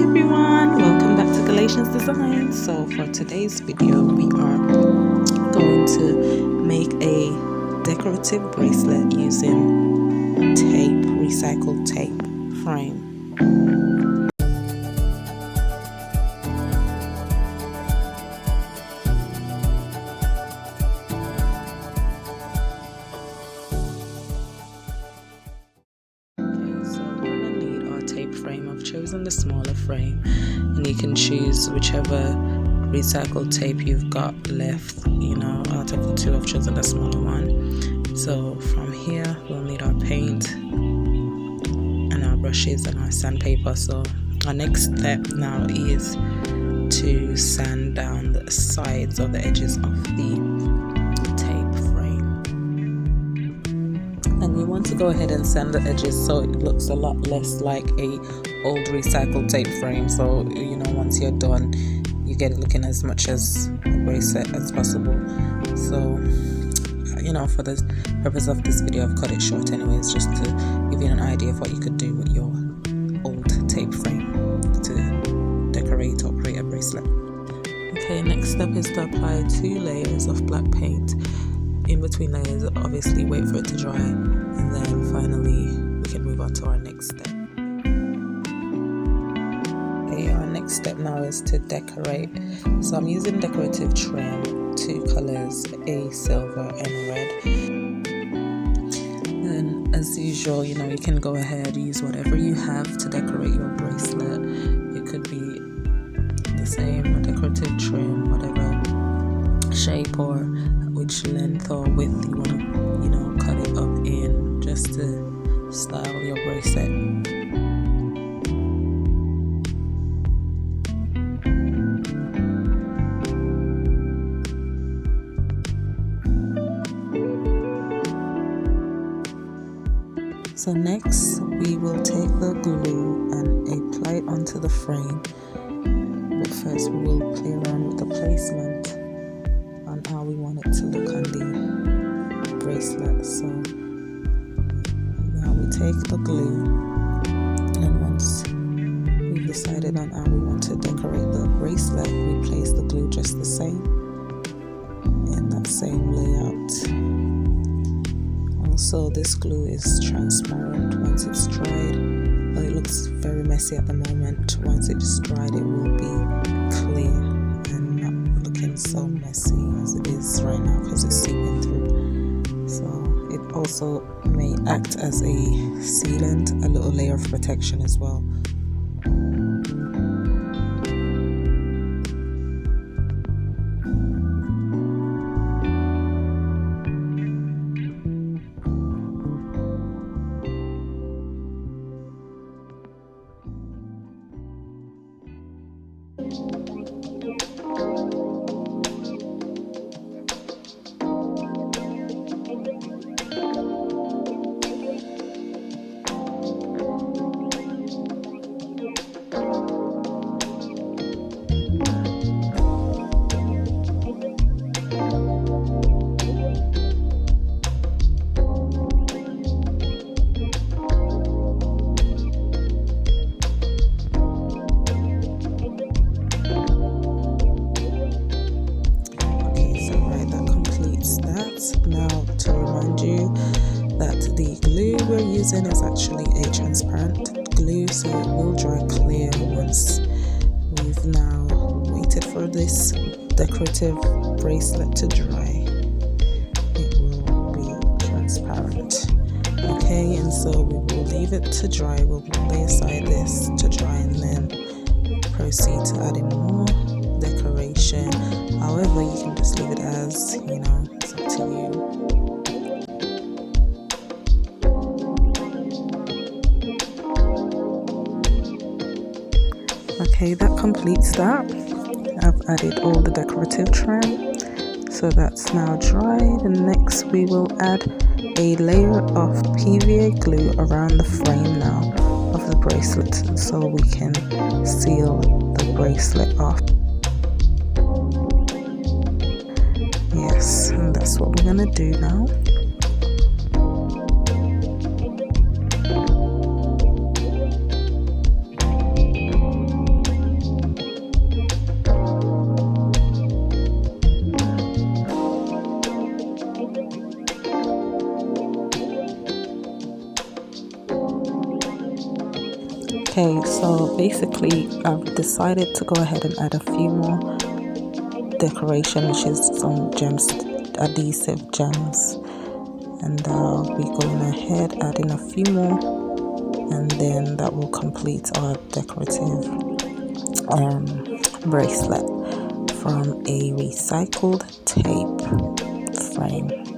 everyone, welcome back to Galatians Designs. So for today's video we are going to make a decorative bracelet using tape, recycled tape frame. Frame. I've chosen the smaller frame, and you can choose whichever recycled tape you've got left, out of the two. I've chosen the smaller one. So from here we'll need our paint and our brushes and our sandpaper. So our next step now is to sand down the sides or the edges of the tape frame. And you want to go ahead and sand the edges so it looks a lot less like a old recycled tape frame. So once you're done, you get it looking as much as a bracelet as possible. So for the purpose of this video, I've cut it short anyways, just to give you an idea of what you could do with your old tape frame to decorate or create a bracelet. Okay, next step is to apply 2 layers of black paint. In between layers, obviously wait for it to dry, and then finally we can move on to our next step. Okay, our next step now is to decorate. So I'm using decorative trim, 2 colors, a silver and red. And as usual, you can go ahead, use whatever you have to decorate your bracelet. It could be the same decorative trim, whatever shape or which length or width you want to cut it up in, just to style your bracelet. So next we will take the glue and apply it onto the frame, but first we will play around with the placement on how we want it to look on the bracelet. So now we take the glue, and once we've decided on how we want to decorate the bracelet, we place the glue just the same in that same layout. Also, this glue is transparent once it's dried, but it looks very messy at the moment. Once it's dried, it will be clear and not looking so messy as it is right now because it's seeping through. So it also may act as a sealant, a little layer of protection as well. Now, to remind you that the glue we're using is actually a transparent glue, so it will dry clear once we've now waited for this decorative bracelet to dry. It will be transparent. Okay, and so we will leave it to dry. We'll lay aside this to dry and then proceed to add in more decoration. However, you can just leave it as, it's up to you. Okay, that completes that. I've added all the decorative trim, so that's now dried. And next we will add a layer of PVA glue around the frame now of the bracelet, so we can seal the bracelet off. Yes, and that's what we're gonna do now. Okay, so basically I've decided to go ahead and add a few more decoration, which is some gems, adhesive gems, and I'll be going ahead adding a few more, and then that will complete our decorative bracelet from a recycled tape frame.